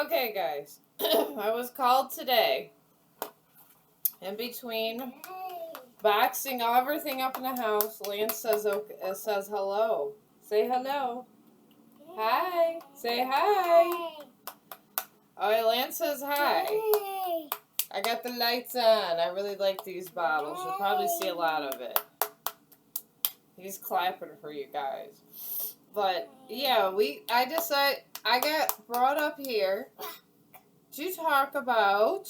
Okay, guys. I was called today. In between boxing everything up in the house, Lance says hello. Say hello. Hi. Say hi. Oh, Lance says hi. I got the lights on. I really like these bottles. You'll probably see a lot of it. He's clapping for you guys. But yeah, I got brought up here to talk about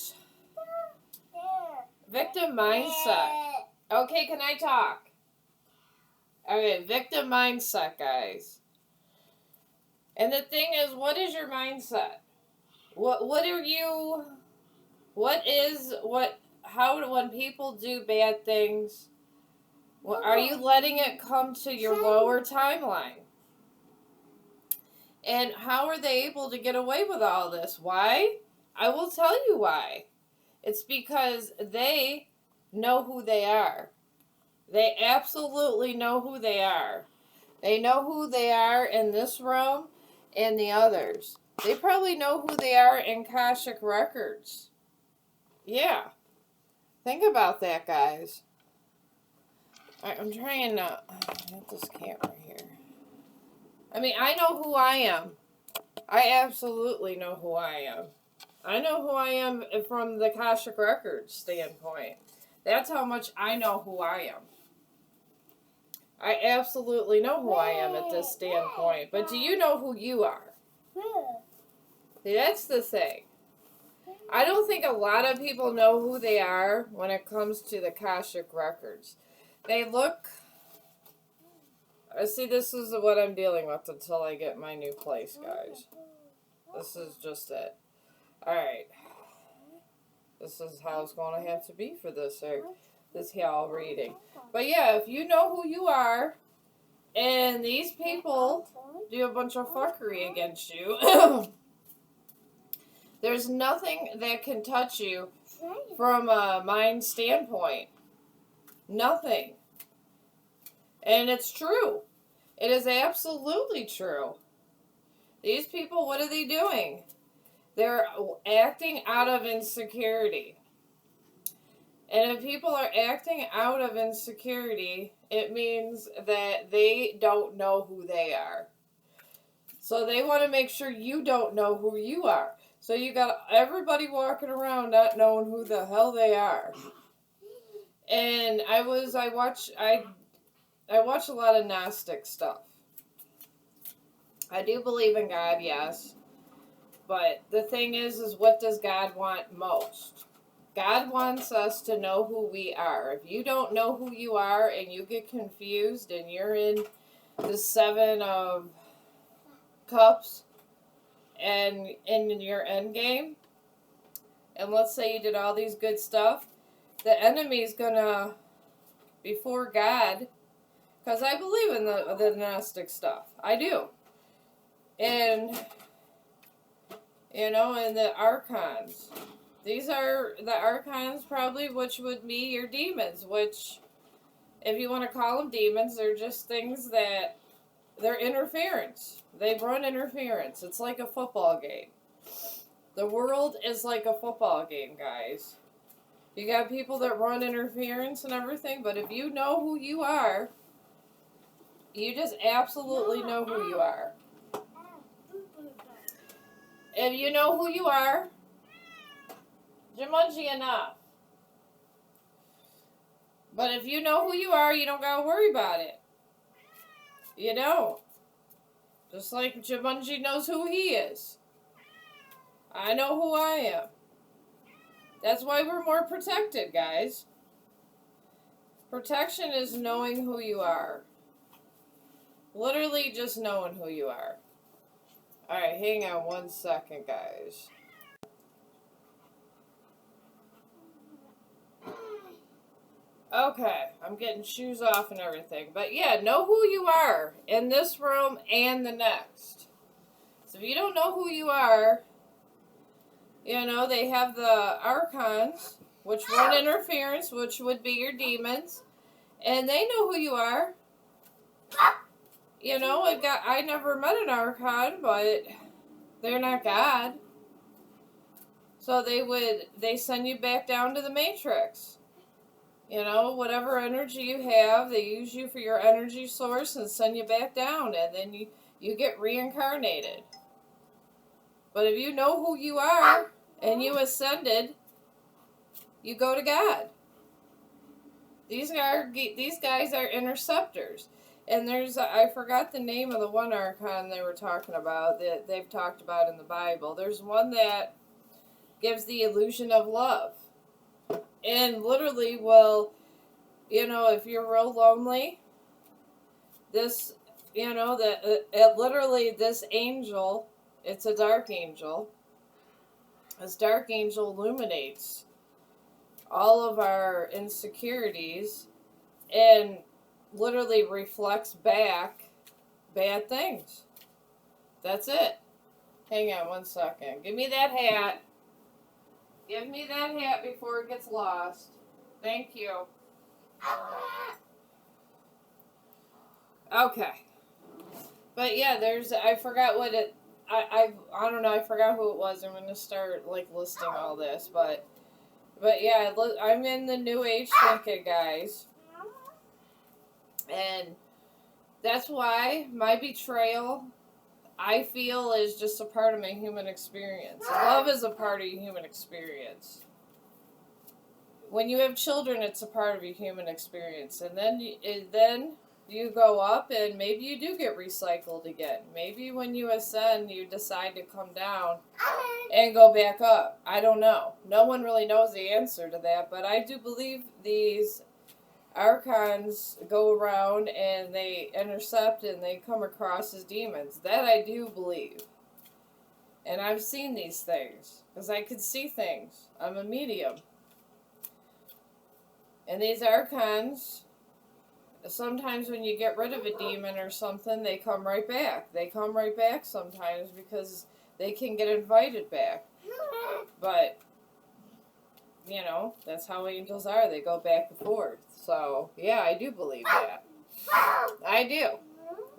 victim mindset. Okay, can I talk? Okay, victim mindset, guys. And the thing is, what is your mindset? When people do bad things, are you letting it come to your lower timeline? And how are they able to get away with all this? Why? I will tell you why. It's because they know who they are. They absolutely know who they are. They know who they are in this realm and the others. They probably know who they are in Akashic Records. Yeah. Think about that, guys. I'm trying to get this camera here. I mean, I know who I am. I absolutely know who I am. I know who I am from the Akashic Records standpoint. That's how much I know who I am. I absolutely know who I am at this standpoint. But do you know who you are? See, that's the thing. I don't think a lot of people know who they are when it comes to the Akashic Records. They look... See, this is what I'm dealing with until I get my new place, guys. This is just it. Alright. This is how it's going to have to be for this y'all reading. But yeah, if you know who you are, and these people do a bunch of fuckery against you, there's nothing that can touch you from a mind standpoint. Nothing. And it's true. It is absolutely true. These people, what are they doing? They're acting out of insecurity. And if people are acting out of insecurity, it means that they don't know who they are. So they want to make sure you don't know who you are. So you got everybody walking around not knowing who the hell they are. And I watch a lot of Gnostic stuff. I do believe in God, yes. But the thing is what does God want most? God wants us to know who we are. If you don't know who you are and you get confused and you're in the 7 of Cups and in your end game, and let's say you did all these good stuff, the enemy's gonna, before God, because I believe in the Gnostic stuff. I do. And, and the Archons. These are the Archons probably, which would be your demons, which, if you want to call them demons, they're just things that, they're interference. They run interference. It's like a football game. The world is like a football game, guys. You got people that run interference and everything, but if you know who you are, you just absolutely know who you are. If you know who you are, Jumanji enough. But if you know who you are, you don't gotta worry about it. You don't. Just like Jumanji knows who he is. I know who I am. That's why we're more protected, guys. Protection is knowing who you are. Literally just knowing who you are. Alright, hang on 1 second, guys. Okay, I'm getting shoes off and everything. But yeah, know who you are in this room and the next. So if you don't know who you are, they have the Archons, which run interference, which would be your demons. And they know who you are. I never met an Archon, but they're not God. So they send you back down to the matrix. You know, whatever energy you have, they use you for your energy source and send you back down, and then you get reincarnated. But if you know who you are and you ascended, you go to God. These guys are interceptors. And I forgot the name of the one archon they were talking about, that they've talked about in the Bible. There's one that gives the illusion of love. And literally, well, you know, if you're real lonely, this, you know, literally this angel, it's a dark angel. This dark angel illuminates all of our insecurities and literally reflects back bad things. That's it. Hang on one second. Give me that hat. Give me that hat before it gets lost. Thank you. Okay. But yeah, I forgot what it, I don't know, I forgot who it was. I'm going to start like listing all this, but yeah, I'm in the New Age thinking, guys. And that's why my betrayal, I feel, is just a part of my human experience. Love is a part of your human experience. When you have children, it's a part of your human experience. And then you go up and maybe you do get recycled again. Maybe when you ascend, you decide to come down and go back up. I don't know. No one really knows the answer to that, but I do believe these archons go around and they intercept and they come across as demons. That I do believe. And I've seen these things because I could see things. I'm a medium. And these archons, sometimes when you get rid of a demon or something, they come right back. They come right back sometimes because they can get invited back. But, you know, that's how angels are. They go back and forth. So, yeah, I do believe that. I do.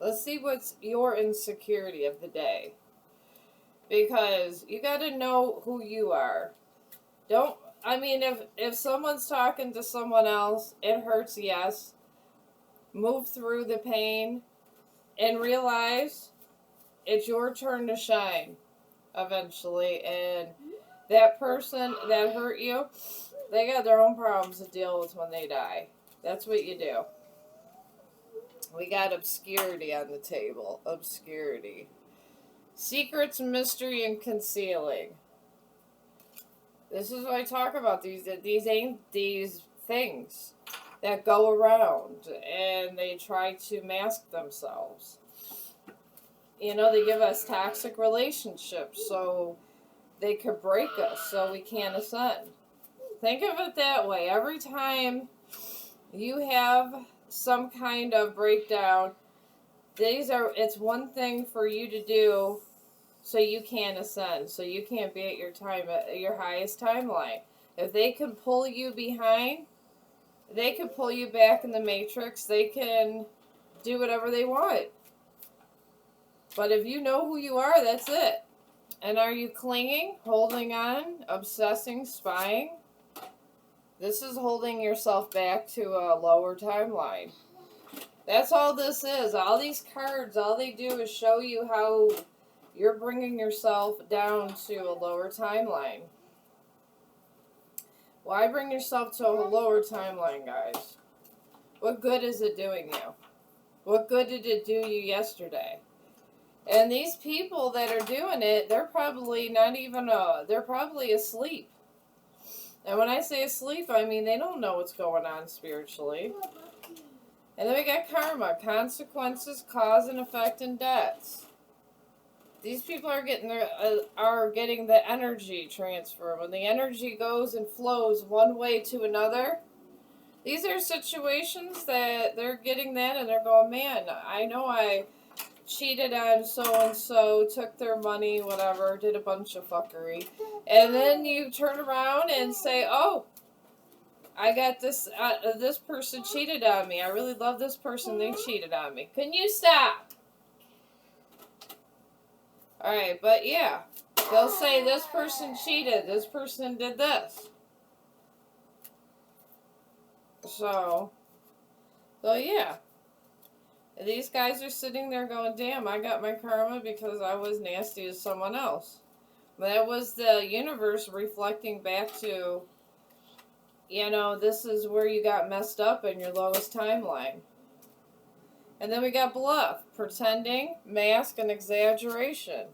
Let's see what's your insecurity of the day. Because you got to know who you are. If someone's talking to someone else, it hurts, yes. Move through the pain and realize it's your turn to shine eventually. And that person that hurt you, they got their own problems to deal with when they die. That's what you do. We got obscurity on the table. Obscurity. Secrets, mystery, and concealing. This is what I talk about. These things that go around and they try to mask themselves. You know, they give us toxic relationships so they could break us so we can't ascend. Think of it that way. Every time you have some kind of breakdown, it's one thing for you to do so you can't ascend, so you can't be at your highest timeline. If they can pull you behind, they can pull you back in the matrix. They can do whatever they want. But if you know who you are, that's it. And are you clinging, holding on, obsessing, spying? This is holding yourself back to a lower timeline. That's all this is. All these cards, all they do is show you how you're bringing yourself down to a lower timeline. Why bring yourself to a lower timeline, guys? What good is it doing you? What good did it do you yesterday? And these people that are doing it, they're probably they're probably asleep. And when I say asleep, I mean they don't know what's going on spiritually. And then we got karma, consequences, cause and effect, and debts. These people are getting the energy transfer. When the energy goes and flows one way to another, these are situations that they're getting that and they're going, man, I know I cheated on so-and-so, took their money, whatever, did a bunch of fuckery. And then you turn around and say, oh, I got this person cheated on me. I really love this person. They cheated on me. Can you stop? Alright, but yeah. They'll say this person cheated, this person did this. So yeah. These guys are sitting there going, damn, I got my karma because I was nasty to someone else. That was the universe reflecting back to, you know, this is where you got messed up in your lowest timeline. And then we got bluff, pretending, mask, and exaggeration.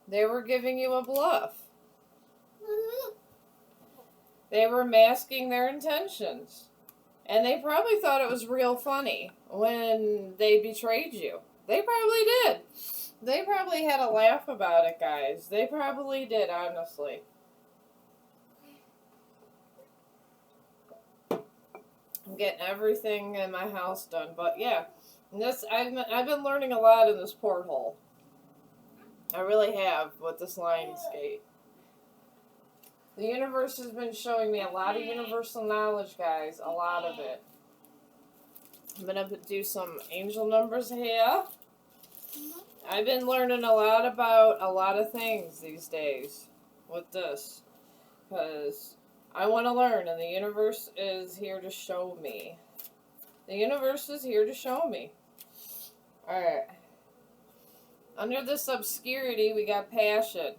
They were giving you a bluff. They were masking their intentions. And they probably thought it was real funny when they betrayed you. They probably did. They probably had a laugh about it, guys. They probably did, honestly. I'm getting everything in my house done. But yeah, this I've been learning a lot in this porthole. I really have with this Lionsgate. The universe has been showing me a lot of universal knowledge, guys. A lot of it. I'm going to do some angel numbers here. I've been learning a lot about a lot of things these days with this. Because I want to learn, and the universe is here to show me. The universe is here to show me. Alright. Under this obscurity, we got passion.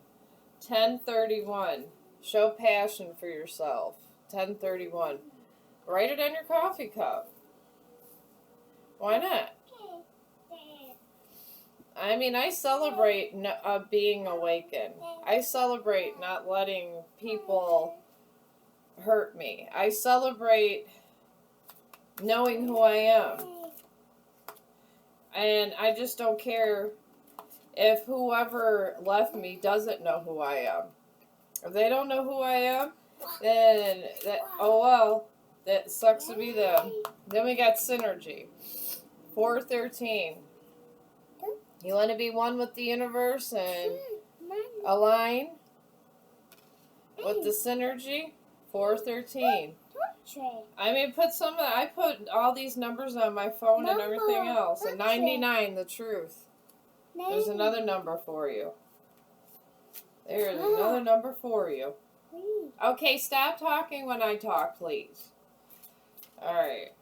1031. Show passion for yourself. 1031. Write it on your coffee cup. Why not? I mean, I celebrate being awakened. I celebrate not letting people hurt me. I celebrate knowing who I am. And I just don't care if whoever left me doesn't know who I am. If they don't know who I am, then oh well, that sucks to be them. Then we got synergy. 413. You want to be one with the universe and align with the synergy? 413. I mean, I put all these numbers on my phone and everything else. And 99, the truth. There's another number for you. There's another number for you. Okay, stop talking when I talk, please. Alright.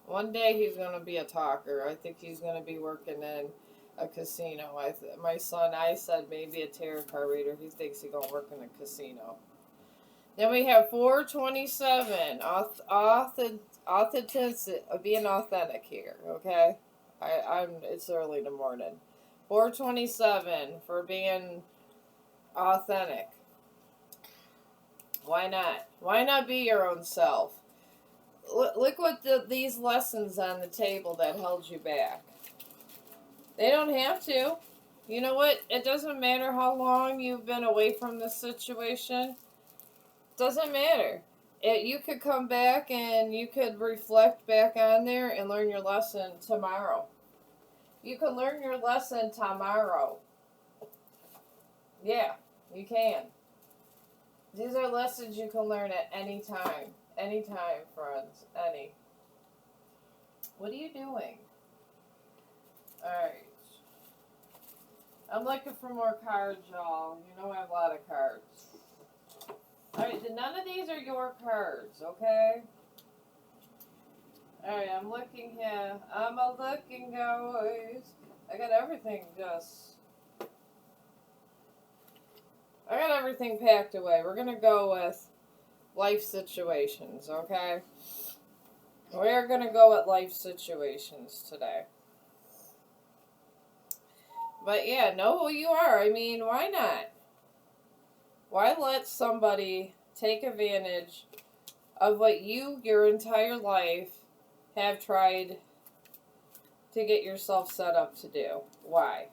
One day he's going to be a talker. I think he's going to be working in a casino. My son, I said maybe a tarot card reader. He thinks he's going to work in a casino. Then we have 427. Authenticity, being authentic here, okay? It's early in the morning. 427 for being authentic. Why not? Why not be your own self? Look what these lessons on the table that held you back. They don't have to. You know what? It doesn't matter how long you've been away from this situation. Doesn't matter. You could come back and you could reflect back on there and learn your lesson tomorrow. You can learn your lesson tomorrow. Yeah, you can. These are lessons you can learn at any time. Anytime, friends. Any. What are you doing? Alright. I'm looking for more cards, y'all. You know I have a lot of cards. Alright, none of these are your cards, okay? Alright, I'm looking here. I'm looking, guys. I got everything I got everything packed away. We're going to go with life situations, okay? We're going to go with life situations today. But yeah, know who you are. I mean, why not? Why let somebody take advantage of what you, your entire life, have tried to get yourself set up to do? Why?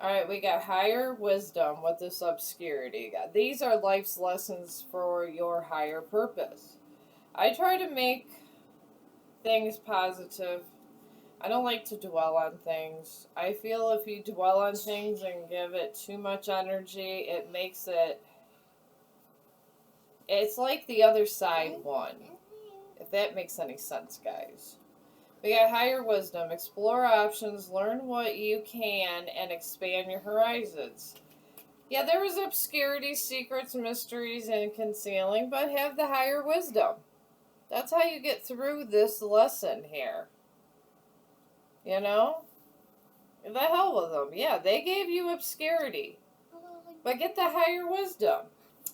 Alright, we got higher wisdom with this obscurity. These are life's lessons for your higher purpose. I try to make things positive. I don't like to dwell on things. I feel if you dwell on things and give it too much energy, it makes it... It's like the other side won. If that makes any sense, guys. We got higher wisdom. Explore options, learn what you can, and expand your horizons. Yeah, there is obscurity, secrets, mysteries, and concealing, but have the higher wisdom. That's how you get through this lesson here. You know? The hell with them. Yeah, they gave you obscurity. But get the higher wisdom.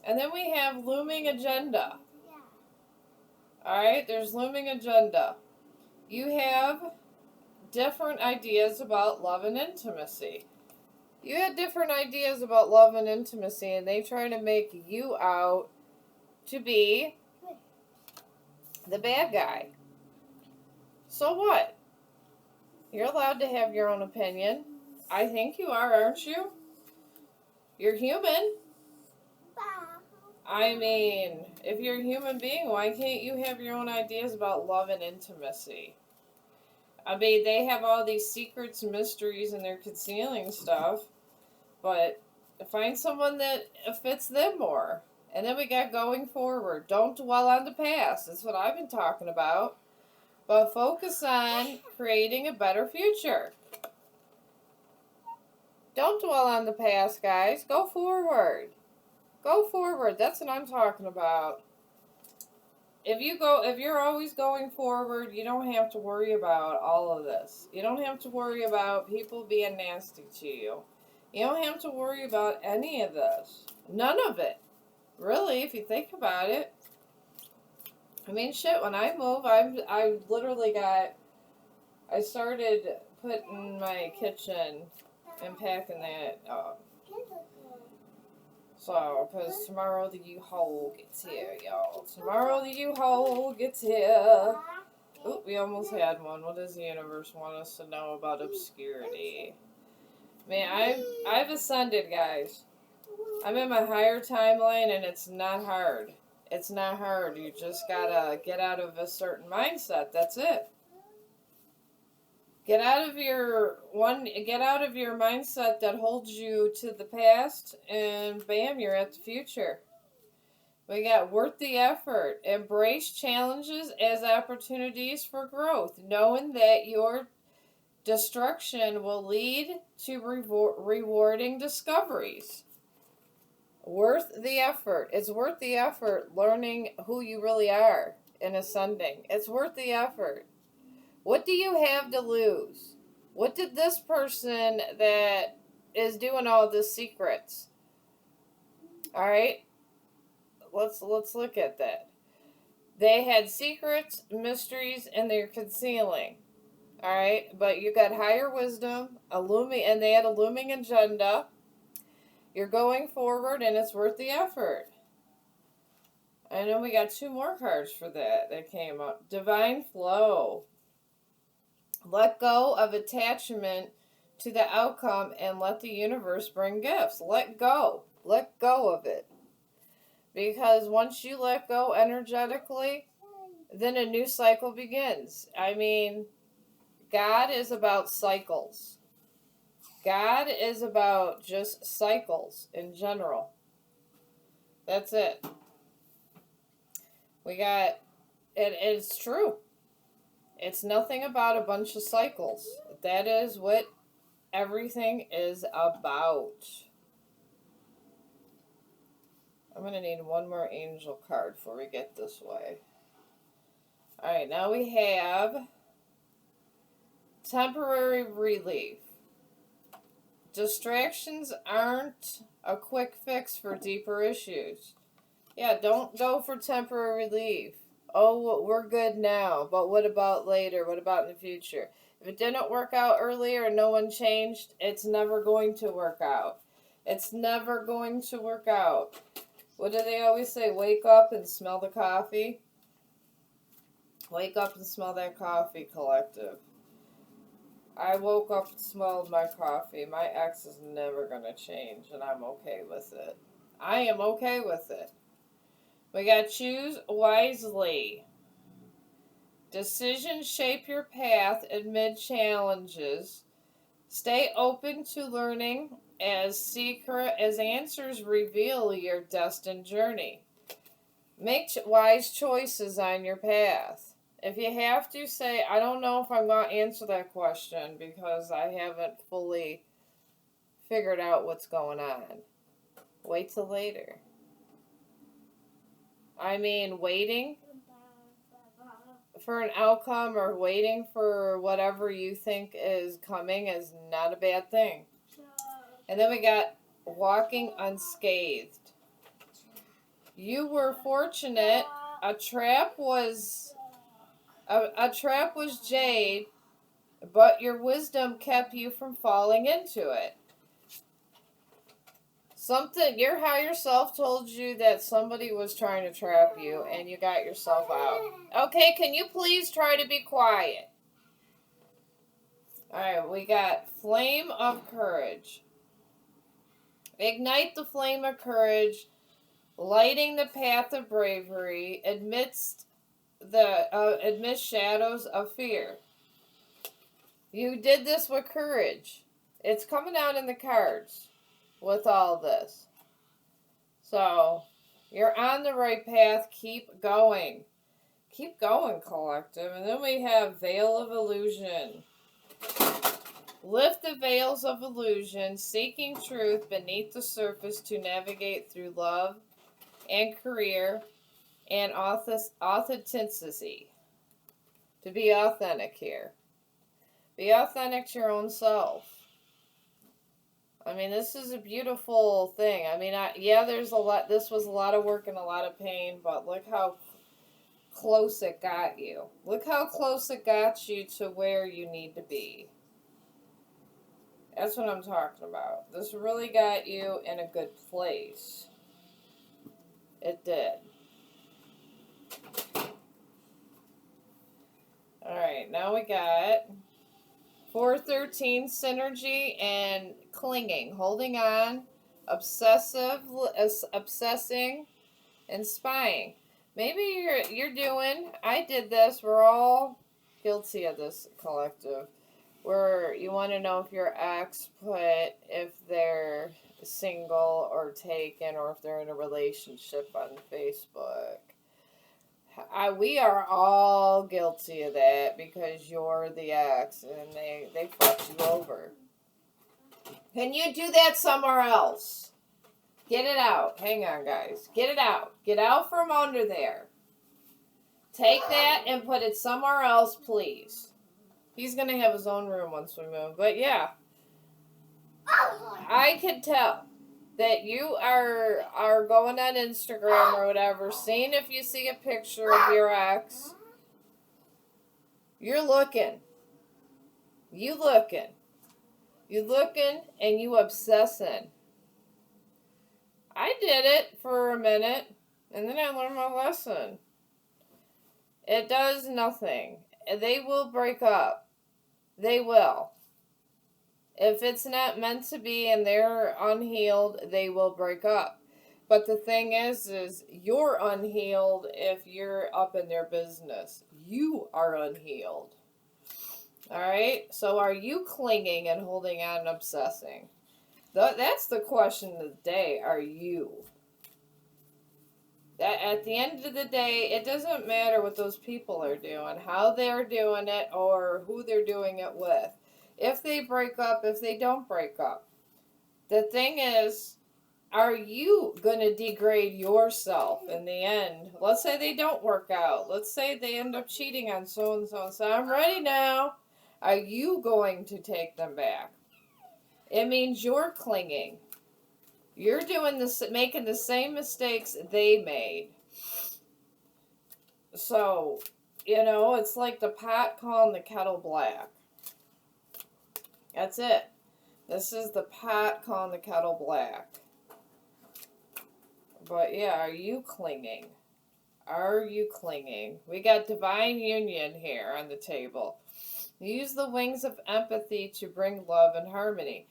And then we have looming agenda. Alright, there's looming agenda. You have different ideas about love and intimacy. You had different ideas about love and intimacy, and they try to make you out to be the bad guy. So what? You're allowed to have your own opinion. I think you are, aren't you? You're human. I mean, if you're a human being, why can't you have your own ideas about love and intimacy? I mean, they have all these secrets and mysteries and they're concealing stuff, but find someone that fits them more. And then we got going forward. Don't dwell on the past. That's what I've been talking about. But focus on creating a better future. Don't dwell on the past, guys. Go forward. Go forward. That's what I'm talking about. If you're always going forward, you don't have to worry about all of this. You don't have to worry about people being nasty to you. You don't have to worry about any of this. None of it. Really, if you think about it. I mean, shit, when I move, I literally I started putting my kitchen and packing that up. So, because tomorrow the U-Haul gets here, y'all. Tomorrow the U-Haul gets here. Oop, we almost had one. What does the universe want us to know about obscurity? Man, I've ascended, guys. I'm in my higher timeline, and it's not hard. It's not hard. You just gotta get out of a certain mindset. That's it. Get out of your mindset that holds you to the past, and bam, you're at the future. We got worth the effort. Embrace challenges as opportunities for growth, knowing that your destruction will lead to rewarding discoveries. Worth the effort. It's worth the effort learning who you really are and ascending. It's worth the effort. What do you have to lose? What did this person that is doing all the secrets? All right? Let's look at that. They had secrets, mysteries, and they're concealing. All right? But you got higher wisdom, and they had a looming agenda. You're going forward, and it's worth the effort. I know we got 2 more cards for that came up. Divine flow. Let go of attachment to the outcome and let the universe bring gifts. Let go. Let go of it. Because once you let go energetically, then a new cycle begins. I mean, God is about cycles. God is about just cycles in general. That's it. It's true. It's nothing about a bunch of cycles. That is what everything is about. I'm going to need one more angel card before we get this way. Alright, now we have temporary relief. Distractions aren't a quick fix for deeper issues. Yeah, don't go for temporary relief. Oh, we're good now, but what about later? What about in the future? If it didn't work out earlier and no one changed, it's never going to work out. It's never going to work out. What do they always say? Wake up and smell the coffee. Wake up and smell that coffee, collective. I woke up and smelled my coffee. My ex is never going to change, and I'm okay with it. I am okay with it. We got choose wisely. Decisions shape your path amid challenges. Stay open to learning as answers reveal your destined journey. Make wise choices on your path. If you have to, say, I don't know if I'm going to answer that question because I haven't fully figured out what's going on. Wait till later. I mean, waiting for an outcome or waiting for whatever you think is coming is not a bad thing. And then we got walking unscathed. You were fortunate. A trap was jade, but your wisdom kept you from falling into it. Your higher self told you that somebody was trying to trap you and you got yourself out. Okay, can you please try to be quiet? Alright, we got flame of courage. Ignite the flame of courage, lighting the path of bravery amidst shadows of fear. You did this with courage. It's coming out in the cards with all this. So, you're on the right path. Keep going. Keep going, collective. And then we have Veil of Illusion. Lift the veils of illusion, seeking truth beneath the surface to navigate through love and career and authenticity. To be authentic here. Be authentic to your own self. I mean, this is a beautiful thing. I mean, there's a lot. This was a lot of work and a lot of pain, but look how close it got you. Look how close it got you to where you need to be. That's what I'm talking about. This really got you in a good place. It did. Alright, now we got 413 synergy and clinging, holding on, obsessing, and spying. Maybe you're doing, I did this, we're all guilty of this, collective, where you want to know if your ex if they're single or taken or if they're in a relationship on Facebook. We are all guilty of that because you're the ex and they fucked you over. Can you do that somewhere else? Get it out. Hang on, guys. Get it out. Get out from under there. Take that and put it somewhere else, please. He's going to have his own room once we move. But yeah, I can tell that you are going on Instagram or whatever, seeing if you see a picture of your ex. You're looking. You looking and you obsessing. I did it for a minute and then I learned my lesson. It does nothing. They will break up. They will. If it's not meant to be and they're unhealed, they will break up. But the thing is you're unhealed if you're up in their business. You are unhealed. Alright? So are you clinging and holding on and obsessing? That's the question of the day. Are you? At the end of the day, it doesn't matter what those people are doing, how they're doing it, or who they're doing it with. If they break up, if they don't break up. The thing is, are you going to degrade yourself in the end? Let's say they don't work out. Let's say they end up cheating on so-and-so and say, I'm ready now. Are you going to take them back? It means you're clinging. You're doing this, making the same mistakes they made. So, it's like the pot calling the kettle black. That's it. This is the pot calling the kettle black. But yeah, are you clinging? Are you clinging? We got divine union here on the table. Use the wings of empathy to bring love and harmony.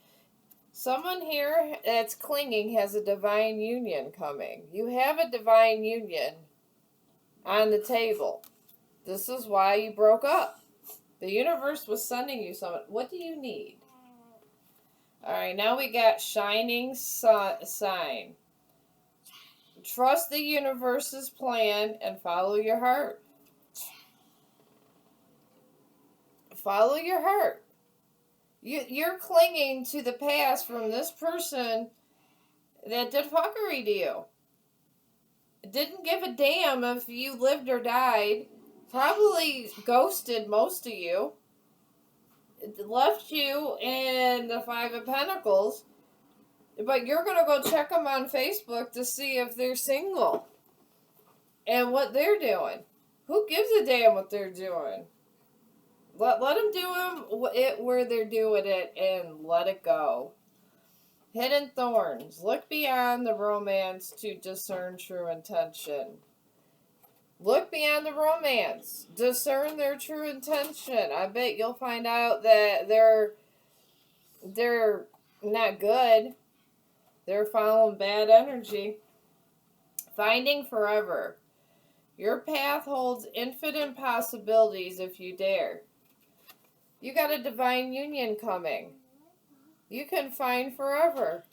Someone here that's clinging has a divine union coming. You have a divine union on the table. This is why you broke up. The universe was sending you something. What do you need? Alright, now we got shining sign. Trust the universe's plan and follow your heart. Follow your heart. You're clinging to the past from this person that did fuckery to you. Didn't give a damn if you lived or died. Probably ghosted most of you. Left you in the Five of Pentacles. But you're going to go check them on Facebook to see if they're single. And what they're doing. Who gives a damn what they're doing? Let them do it where they're doing it and let it go. Hidden thorns. Look beyond the romance to discern true intention. Look beyond the romance. Discern their true intention. I bet you'll find out that they're not good. They're following bad energy. Finding forever. Your path holds infinite possibilities if you dare. You got a divine union coming. You can find forever.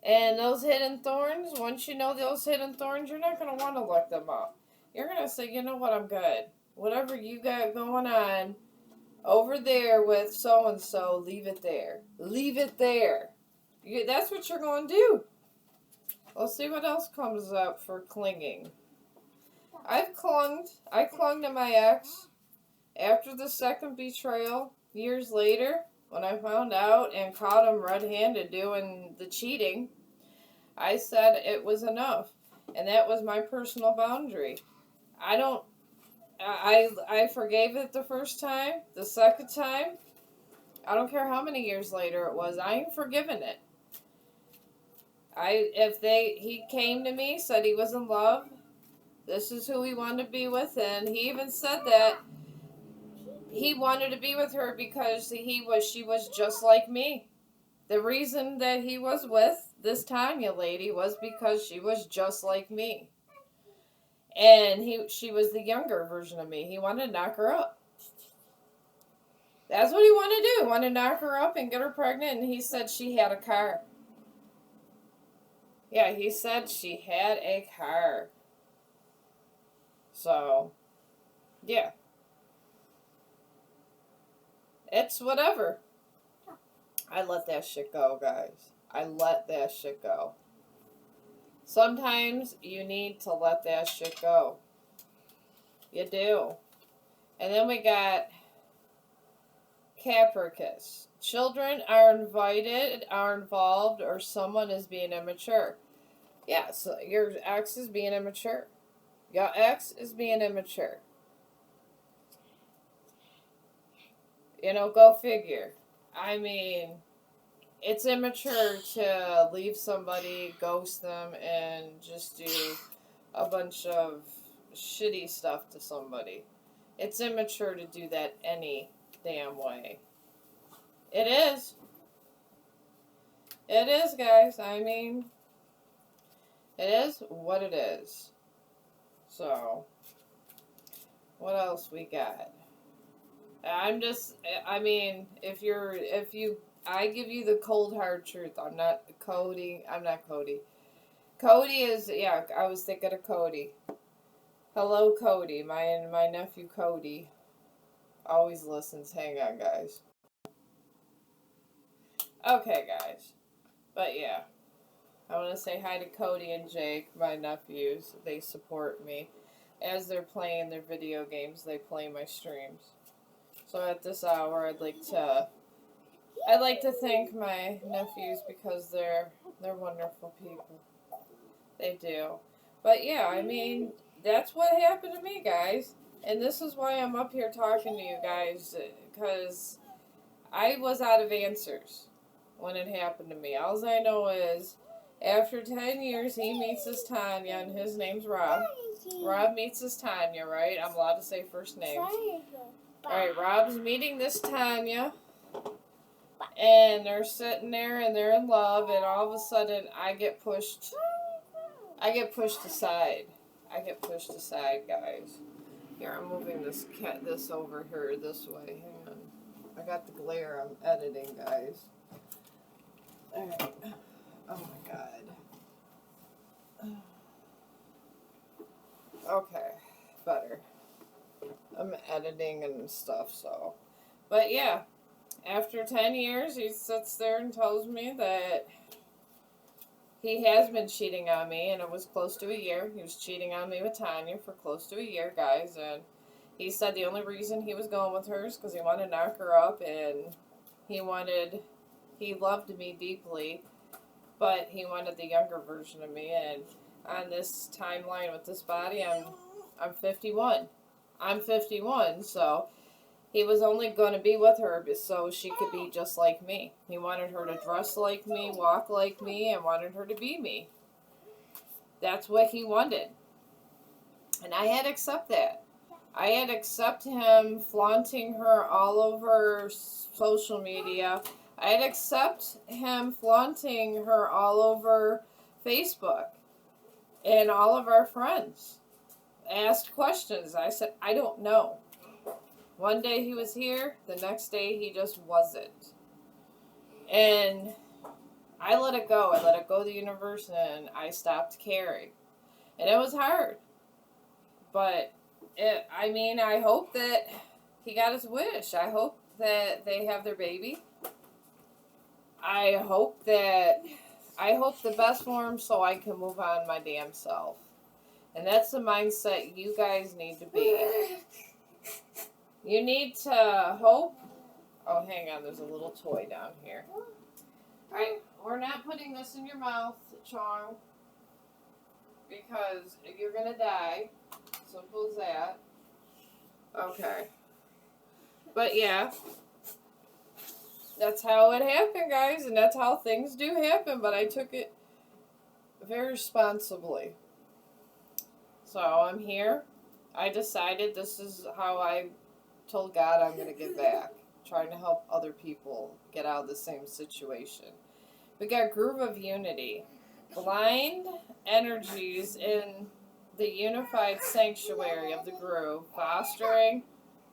And those hidden thorns, once you know those hidden thorns, you're not going to want to look them up. You're going to say, you know what, I'm good. Whatever you got going on over there with so-and-so, leave it there. Leave it there. That's what you're going to do. Let's see what else comes up for clinging. I clung to my ex after the second betrayal years later when I found out and caught him red-handed doing the cheating. I said it was enough, and that was my personal boundary. I forgave it the first time. The second time, I don't care how many years later it was, I ain't forgiven it. He came to me, said he was in love. This is who he wanted to be with, and he even said that he wanted to be with her because she was just like me. The reason that he was with this Tanya lady was because she was just like me. And she was the younger version of me. He wanted to knock her up. That's what he wanted to do. He wanted to knock her up and get her pregnant, and he said she had a car. Yeah, he said she had a car. So, yeah. It's whatever. I let that shit go, guys. I let that shit go. Sometimes you need to let that shit go. You do. And then we got Capricorns. Children are involved, or someone is being immature. Yeah, so your ex is being immature. Your ex is being immature. Go figure. I mean, it's immature to leave somebody, ghost them, and just do a bunch of shitty stuff to somebody. It's immature to do that any damn way. It is. It is, guys. I mean, it is what it is. So, what else we got? I give you the cold hard truth. I'm not Cody. Cody is, yeah, I was thinking of Cody. Hello, Cody. My nephew Cody always listens. Hang on, guys. Okay, guys. But yeah, I want to say hi to Cody and Jake, my nephews. They support me. As they're playing their video games, they play my streams. So at this hour, I'd like to thank my nephews because they're wonderful people. They do. But yeah, I mean, that's what happened to me, guys. And this is why I'm up here talking to you guys, because I was out of answers when it happened to me. All I know is, after 10 years, he meets his Tanya, and his name's Rob. Rob meets his Tanya, right? I'm allowed to say first names. Alright, Rob's meeting this Tanya, and they're sitting there, and they're in love, and all of a sudden, I get pushed aside. I get pushed aside, guys. Here, I'm moving this over here this way. Hang on. I got the glare. I'm editing, guys. Alright. Oh my god. Okay. Better. I'm editing. editing and stuff, so. But yeah, after 10 years, he sits there and tells me that he has been cheating on me, and it was close to a year. He was cheating on me with Tanya for close to a year, guys, and he said the only reason he was going with her is because he wanted to knock her up, and he loved me deeply, but he wanted the younger version of me, and on this timeline with this body, I'm 51. I'm 51, so he was only going to be with her so she could be just like me. He wanted her to dress like me, walk like me, and wanted her to be me. That's what he wanted. And I had to accept that. I had to accept him flaunting her all over social media. I had to accept him flaunting her all over Facebook. And all of our friends asked questions. I said, I don't know. One day he was here, the next day he just wasn't. And I let it go. I let it go to the universe, and I stopped caring. And it was hard. But, I hope that he got his wish. I hope that they have their baby. I hope the best for him so I can move on my damn self. And that's the mindset you guys need to be. You need to hope. Oh, hang on. There's a little toy down here. Alright, we're not putting this in your mouth, Chong. Because you're going to die. Simple as that. Okay. But yeah. That's how it happened, guys. And that's how things do happen. But I took it very responsibly. So I'm here. I decided this is how I told God I'm going to give back. Trying to help other people get out of the same situation. We got Groove of Unity. Blind energies in the unified sanctuary of the groove, fostering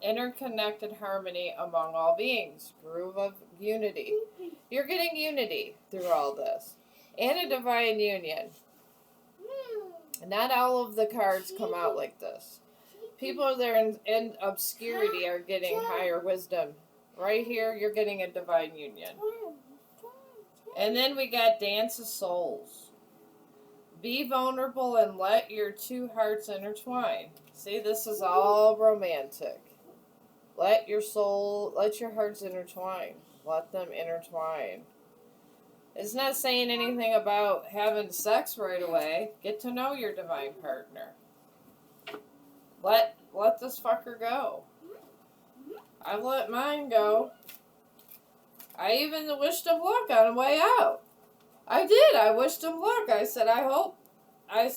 interconnected harmony among all beings. Groove of Unity. You're getting unity through all this. And a divine union. Not all of the cards come out like this. People that are in obscurity are getting higher wisdom. Right here, you're getting a divine union. And then we got Dance of Souls. Be vulnerable and let your two hearts intertwine. See, this is all romantic. Let your hearts intertwine. Let them intertwine. It's not saying anything about having sex right away. Get to know your divine partner. Let this fucker go. I let mine go. I even wished him luck on the way out. I did. I wished him luck. I said, I hope. I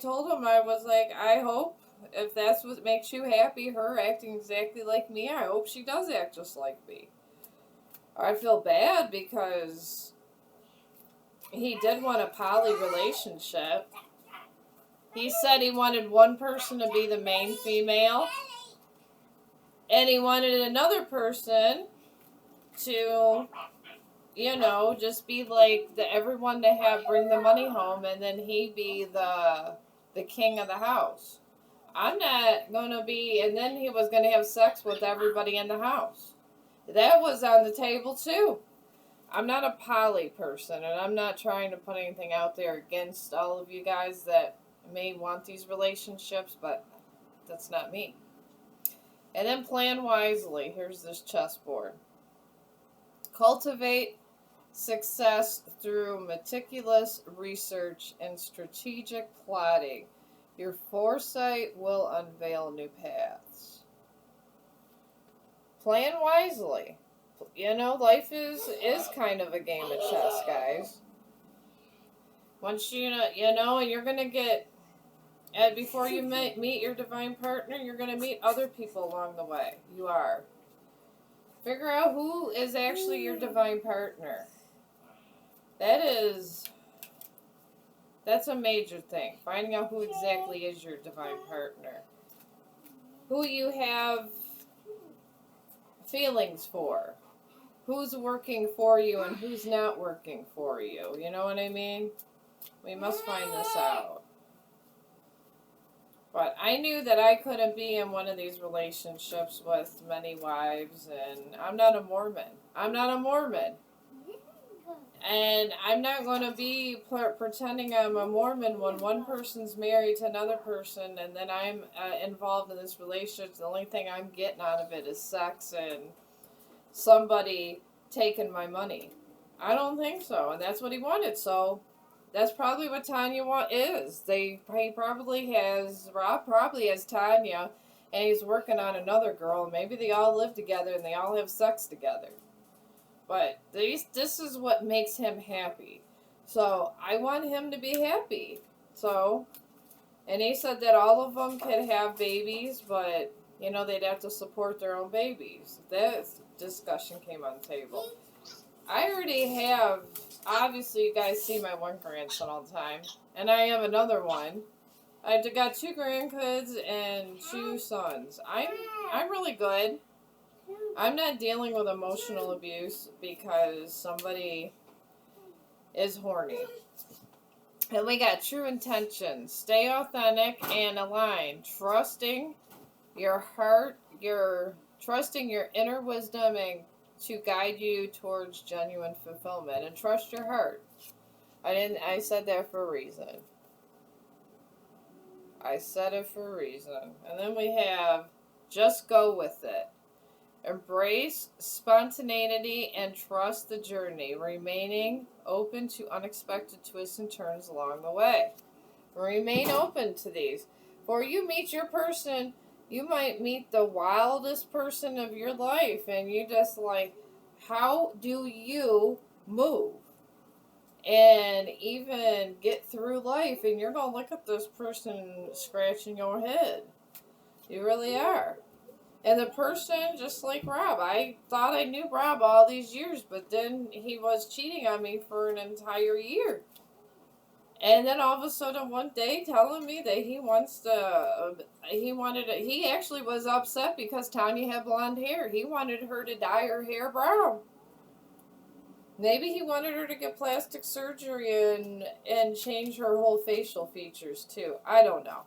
told him, I was like, I hope if that's what makes you happy, her acting exactly like me, I hope she does act just like me. I feel bad because he did want a poly relationship. He said he wanted one person to be the main female. And he wanted another person to, just be like everyone to bring the money home, and then he be the king of the house. I'm not going to be, and then he was going to have sex with everybody in the house. That was on the table too. I'm not a poly person, and I'm not trying to put anything out there against all of you guys that may want these relationships, but that's not me. And then plan wisely. Here's this chessboard. Cultivate success through meticulous research and strategic plotting. Your foresight will unveil new paths. Plan wisely. Life is kind of a game of chess, guys. Once and you're going to get, and before you meet your divine partner, you're going to meet other people along the way. You are. Figure out who is actually your divine partner. That's a major thing. Finding out who exactly is your divine partner. Who you have feelings for. Who's working for you and who's not working for you. You know what I mean? We must find this out. But I knew that I couldn't be in one of these relationships with many wives, and I'm not a Mormon. I'm not a Mormon. And I'm not going to be pretending I'm a Mormon when one person's married to another person and then I'm involved in this relationship. The only thing I'm getting out of it is sex and somebody taking my money. I don't think so. And that's what he wanted. So that's probably what Tanya is. He probably has, Rob probably has Tanya and he's working on another girl. Maybe they all live together and they all have sex together. But this is what makes him happy. So I want him to be happy. So, and he said that all of them could have babies, but, you know, they'd have to support their own babies. That discussion came on the table. I already have, obviously you guys see my one grandson all the time. And I have another one. I've got 2 grandkids and 2 sons. I'm really good. I'm not dealing with emotional abuse because somebody is horny. And we got true intentions. Stay authentic and aligned. Trusting your heart, trusting your inner wisdom and to guide you towards genuine fulfillment. And trust your heart. I said that for a reason. I said it for a reason. And then we have just go with it. Embrace spontaneity and trust the journey, remaining open to unexpected twists and turns along the way. Remain open to these. For you meet your person, you might meet the wildest person of your life, and you just like, how do you move? And even get through life, and you're going to look at this person scratching your head. You really are. And the person, just like Rob, I thought I knew Rob all these years, but then he was cheating on me for an entire year. And then all of a sudden one day telling me that he actually was upset because Tanya had blonde hair. He wanted her to dye her hair brown. Maybe he wanted her to get plastic surgery and change her whole facial features too. I don't know.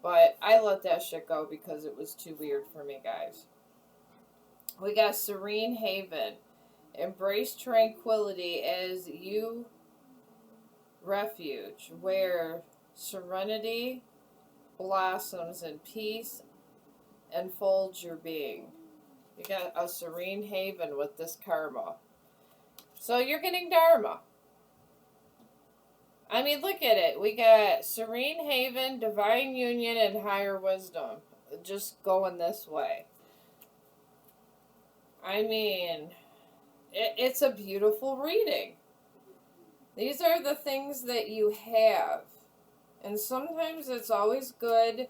But I let that shit go because it was too weird for me, guys. We got Serene Haven. Embrace tranquility as you refuge, where serenity blossoms and peace enfolds your being. You got a serene haven with this karma. So you're getting dharma. I mean, look at it. We got serene haven, divine union, and higher wisdom. Just going this way. I mean, it's a beautiful reading. These are the things that you have. And sometimes it's always good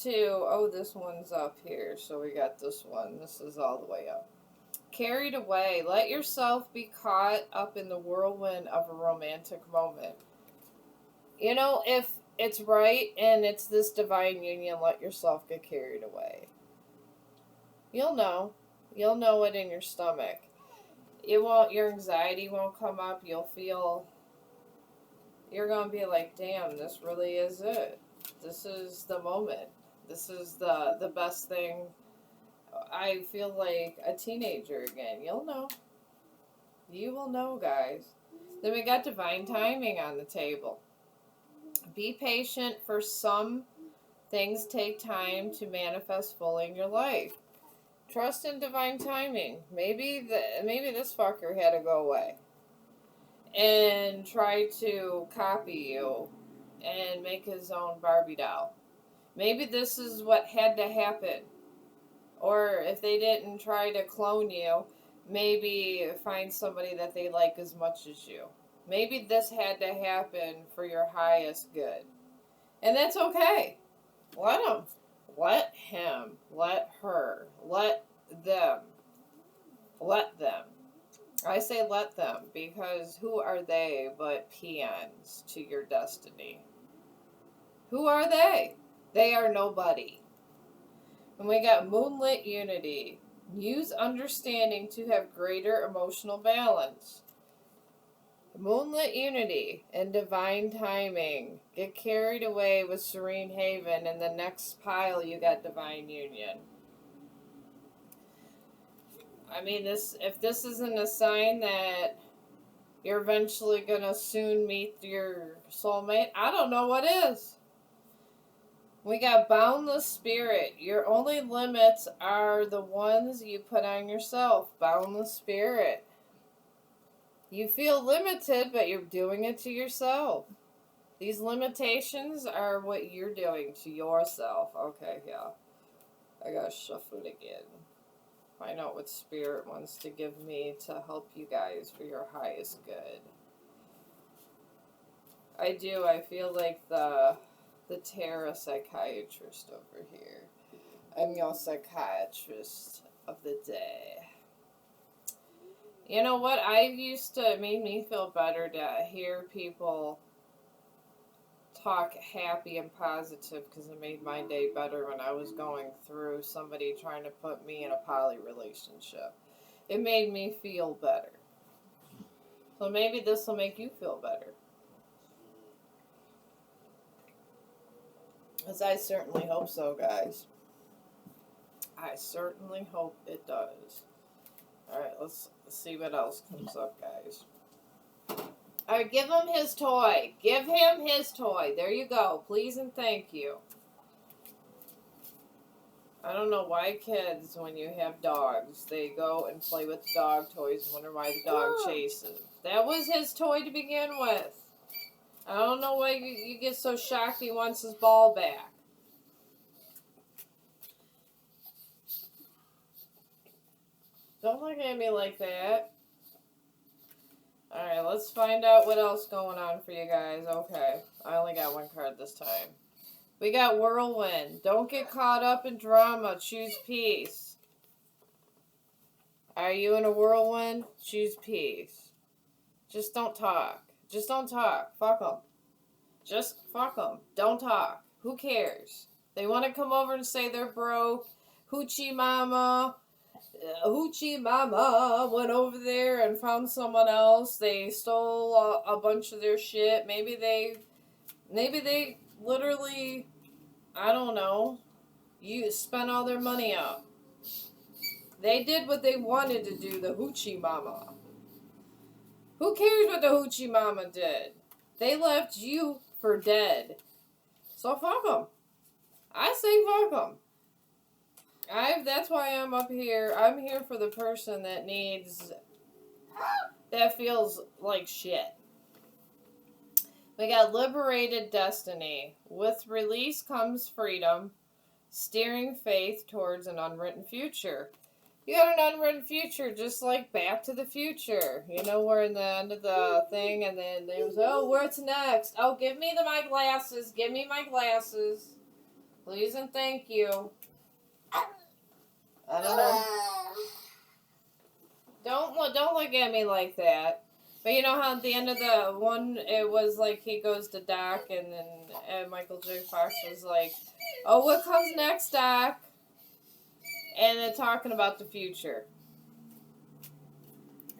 to... Oh, this one's up here. So we got this one. This is all the way up. Carried away. Let yourself be caught up in the whirlwind of a romantic moment. You know, if it's right and it's this divine union, let yourself get carried away. You'll know. You'll know it in your stomach. Your anxiety won't come up. You'll feel, you're going to be like, damn, this really is it. This is the moment. This is the best thing. I feel like a teenager again. You'll know. You will know, guys. Then we got divine timing on the table. Be patient, for some things take time to manifest fully in your life. Trust in divine timing. Maybe this fucker had to go away and try to copy you and make his own Barbie doll. Maybe this is what had to happen. Or if they didn't try to clone you, maybe find somebody that they like as much as you. Maybe this had to happen for your highest good. And that's okay. Let them. Let him. Let her. Let them. Let them. I say let them because who are they but peons to your destiny? Who are they? They are nobody. And we got moonlit unity. Use understanding to have greater emotional balance. Moonlit unity and divine timing. Get carried away with Serene Haven, and the next pile you got divine union. I mean, if this isn't a sign that you're eventually gonna soon meet your soulmate, I don't know what is. We got boundless spirit. Your only limits are the ones you put on yourself. Boundless spirit. You feel limited, but you're doing it to yourself. These limitations are what you're doing to yourself. Okay, yeah. I gotta shuffle it again. Find out what spirit wants to give me to help you guys for your highest good. I do. I feel like the tarot psychiatrist over here. I'm your psychiatrist of the day. You know what? It made me feel better to hear people talk happy and positive, because it made my day better when I was going through somebody trying to put me in a poly relationship. It made me feel better. So maybe this will make you feel better. Because I certainly hope so, guys. I certainly hope it does. Alright, let's see what else comes up, guys. Alright, give him his toy. Give him his toy. There you go. Please and thank you. I don't know why kids, when you have dogs, they go and play with the dog toys and wonder why the dog chases. That was his toy to begin with. I don't know why you get so shocked he wants his ball back. Don't look at me like that. Alright, let's find out what else going on for you guys. Okay, I only got one card this time. We got Whirlwind. Don't get caught up in drama. Choose peace. Are you in a whirlwind? Choose peace. Just don't talk. Just don't talk. Fuck them. Just fuck them. Don't talk. Who cares? They want to come over and say they're broke. Hoochie mama went over there and found someone else. They stole a bunch of their shit. Maybe they literally, I don't know, you spent all their money out. They did what they wanted to do, the hoochie mama. Who cares what the hoochie mama did? They left you for dead. So fuck them. I say fuck them. That's why I'm up here. I'm here for the person that feels like shit. We got liberated destiny. With release comes freedom, steering faith towards an unwritten future. You got an unwritten future, just like Back to the Future. You know, we're in the end of the thing, and then they was, oh, what's next? Oh, give me my glasses. Give me my glasses. Please and thank you. I don't know. Don't look at me like that. But you know how at the end of the one, it was like he goes to Doc, and then Michael J. Fox was like, oh, what comes next, Doc? And they're talking about the future.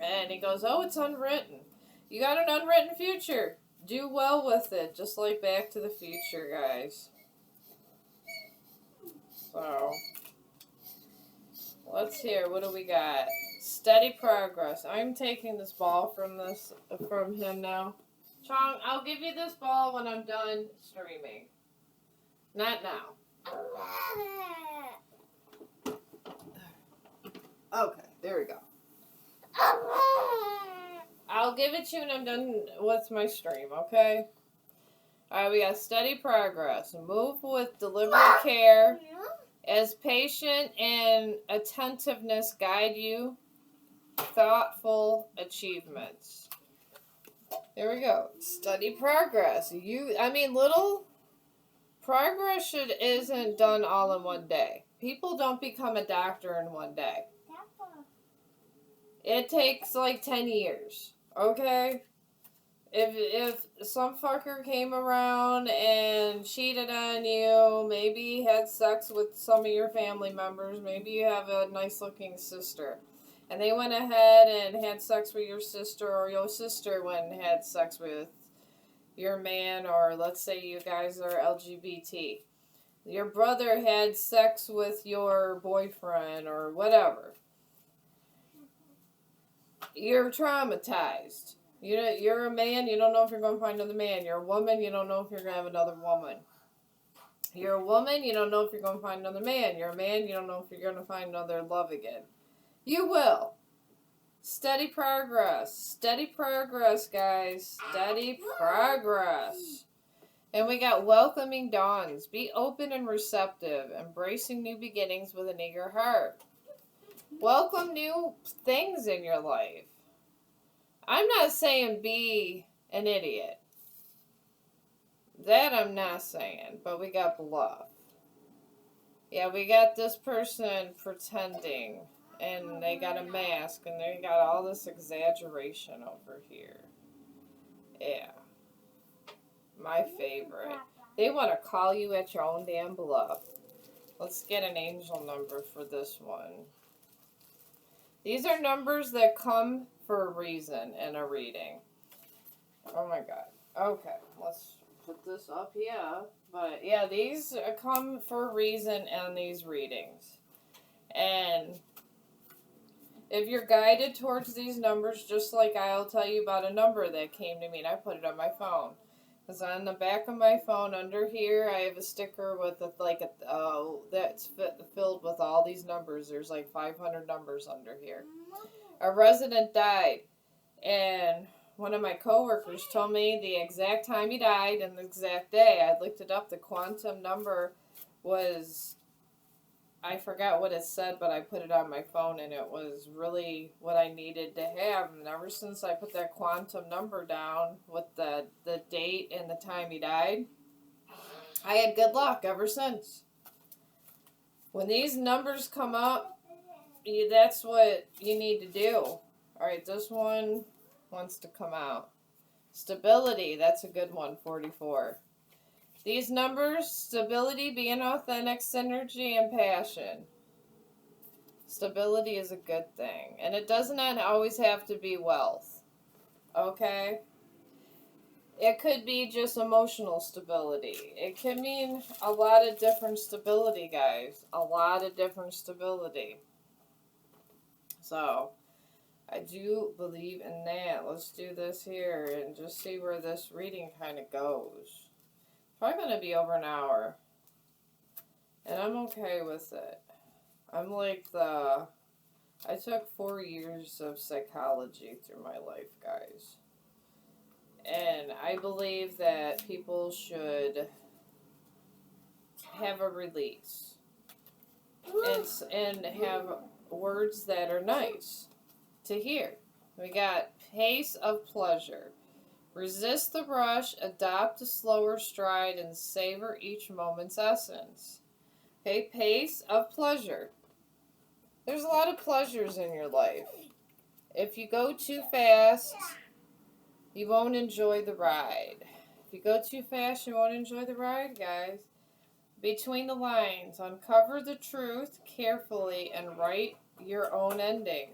And he goes, oh, it's unwritten. You got an unwritten future. Do well with it, just like Back to the Future, guys. So, let's hear. What do we got? Steady progress. I'm taking this ball from him now. Chong, I'll give you this ball when I'm done streaming. Not now. Okay, there we go. I'll give it to you when I'm done with my stream, okay? Alright, we got steady progress. Move with deliberate care. As patient and attentiveness guide you, thoughtful achievements. There we go. Steady progress. Little progress isn't done all in one day. People don't become a doctor in one day. It takes like 10 years. Okay? If some fucker came around and cheated on you, maybe had sex with some of your family members, maybe you have a nice looking sister. and they went ahead and had sex with your sister, or your sister went and had sex with your man, or let's say you guys are LGBT. Your brother had sex with your boyfriend or whatever. You're traumatized. You're a man, you don't know if you're going to find another man. You're a woman, you don't know if you're going to have another woman. You're a woman, you don't know if you're going to find another man. You're a man, you don't know if you're going to find another love again. You will. Steady progress, guys. Steady progress. And we got welcoming dawns. Be open and receptive, embracing new beginnings with an eager heart. Welcome new things in your life. I'm not saying be an idiot. That I'm not saying, but we got bluff. Yeah, we got this person pretending, and they got a mask, and they got all this exaggeration over here. Yeah. My favorite. They want to call you at your own damn bluff. Let's get an angel number for this one. These are numbers that come for a reason in a reading. Oh my god. Okay, let's put this up here. But yeah, these come for a reason in these readings. And if you're guided towards these numbers, just like I'll tell you about a number that came to me and I put it on my phone. Because on the back of my phone under here, I have a sticker with that's filled with all these numbers. There's like 500 numbers under here. A resident died, and one of my coworkers told me the exact time he died and the exact day. I looked it up. The quantum number was, I forgot what it said, but I put it on my phone, and it was really what I needed to have. And ever since I put that quantum number down with the date and the time he died, I had good luck ever since. When these numbers come up, that's what you need to do. Alright, this one wants to come out. Stability, that's a good one, 44. These numbers, stability, being authentic, synergy, and passion. Stability is a good thing. And it does not always have to be wealth. Okay? It could be just emotional stability. It can mean a lot of different stability, guys. A lot of different stability. So, I do believe in that. Let's do this here and just see where this reading kind of goes. Probably going to be over an hour. And I'm okay with it. I'm like I took 4 years of psychology through my life, guys. And I believe that people should have a release. And have words that are nice to hear. We got pace of pleasure. Resist the rush, adopt a slower stride, and savor each moment's essence. Okay, pace of pleasure. There's a lot of pleasures in your life. If you go too fast, you won't enjoy the ride. If you go too fast, you won't enjoy the ride, guys. Between the lines, uncover the truth carefully and write your own ending.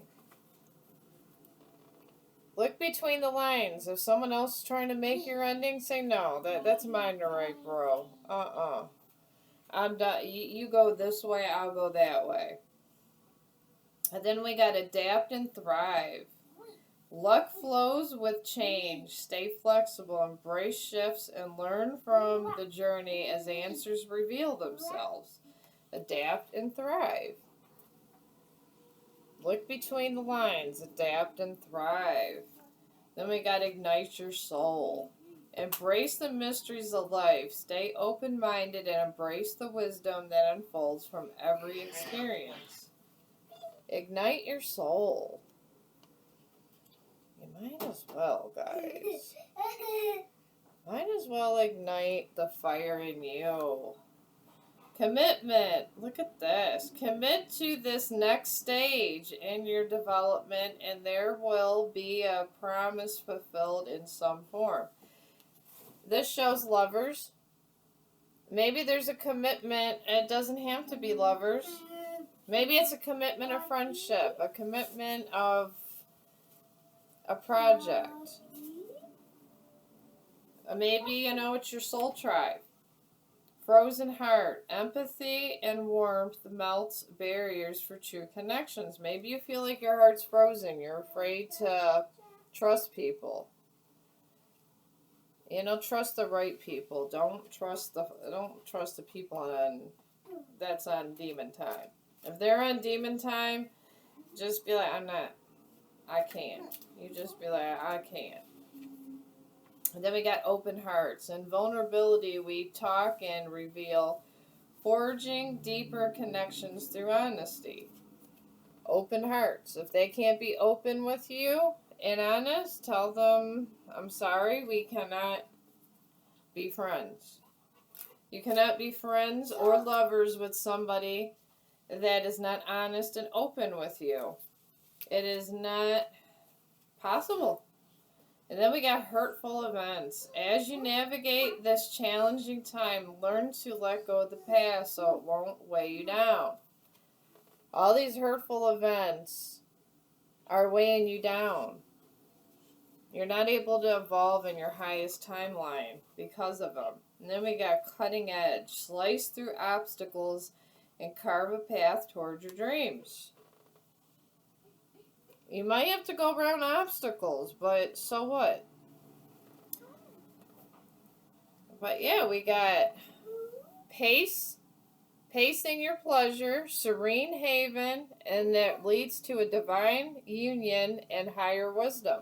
Look between the lines. If someone else is trying to make your ending, say no. That's mine to write, bro. I'm done. You go this way, I'll go that way. And then we got adapt and thrive. Luck flows with change. Stay flexible, embrace shifts, and learn from the journey as answers reveal themselves. Adapt and thrive. Look between the lines. Adapt and thrive. Then we got ignite your soul. Embrace the mysteries of life. Stay open-minded and embrace the wisdom that unfolds from every experience. Ignite your soul. You might as well, guys. Might as well ignite the fire in you. Commitment. Look at this. Commit to this next stage in your development, and there will be a promise fulfilled in some form. This shows lovers. Maybe there's a commitment. It doesn't have to be lovers. Maybe it's a commitment of friendship, a commitment of a project. Maybe, you know, it's your soul tribe. Frozen heart. Empathy and warmth melts barriers for true connections. Maybe you feel like your heart's frozen. You're afraid to trust people. You know, trust the right people. Don't trust the people that's on demon time. If they're on demon time, just be like, I can't. You just be like, I can't. And then we got open hearts. And vulnerability, we talk and reveal, forging deeper connections through honesty. Open hearts. If they can't be open with you and honest, tell them, I'm sorry, we cannot be friends. You cannot be friends or lovers with somebody that is not honest and open with you. It is not possible. And then we got hurtful events. As you navigate this challenging time, learn to let go of the past so it won't weigh you down. All these hurtful events are weighing you down. You're not able to evolve in your highest timeline because of them. And then we got cutting edge. Slice through obstacles and carve a path towards your dreams. You might have to go around obstacles, but so what? But yeah, we got pacing your pleasure, serene haven, and that leads to a divine union and higher wisdom.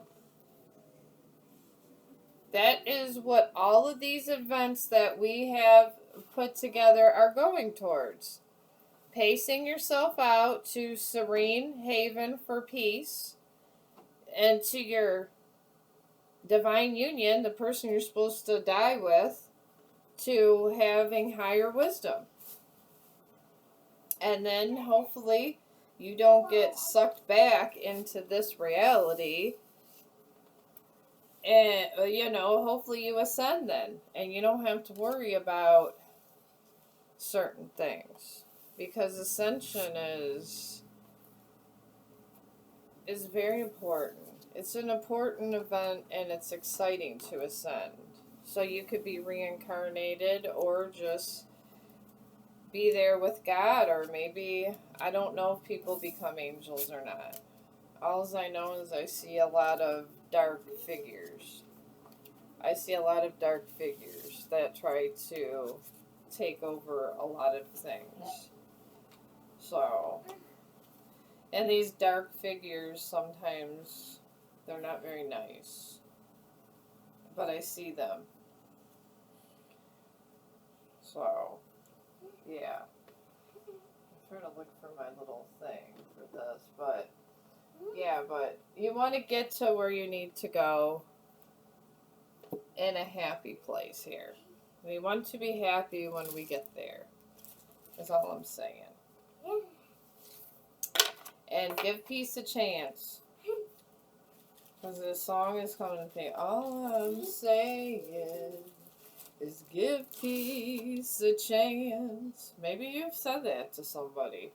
That is what all of these events that we have put together are going towards. Pacing yourself out to serene haven for peace, and to your divine union, the person you're supposed to die with, to having higher wisdom. And then hopefully you don't get sucked back into this reality. And, you know, hopefully you ascend then. And you don't have to worry about certain things. Because ascension is very important. It's an important event and it's exciting to ascend. So you could be reincarnated or just be there with God, or maybe, I don't know if people become angels or not. All I know is I see a lot of dark figures. I see a lot of dark figures that try to take over a lot of things. So, and these dark figures, sometimes they're not very nice. But I see them. So, yeah. I'm trying to look for my little thing for this, but yeah, but you want to get to where you need to go in a happy place here. We want to be happy when we get there. That's all I'm saying. And give peace a chance. Because this song is coming to me. All I'm saying is give peace a chance. Maybe you've said that to somebody.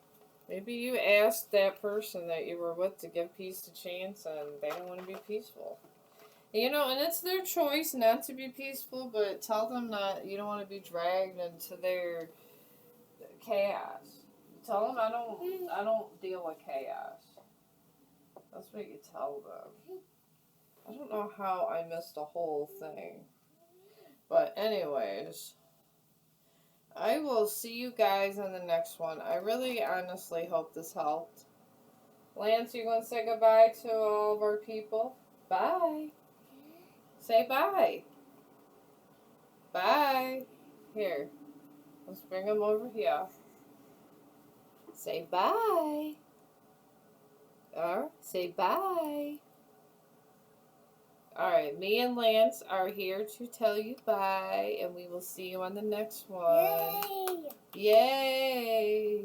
Maybe you asked that person that you were with to give peace a chance and they don't want to be peaceful. You know, and it's their choice not to be peaceful, but tell them that you don't want to be dragged into their chaos. Tell them I don't deal with chaos. That's what you tell them. I don't know how I missed a whole thing. But anyways, I will see you guys in the next one. I really honestly hope this helped. Lance, you going to say goodbye to all of our people? Bye. Say bye. Bye. Here. Let's bring them over here. Say bye. Or say bye. Alright, me and Lance are here to tell you bye, and we will see you on the next one. Yay! Yay!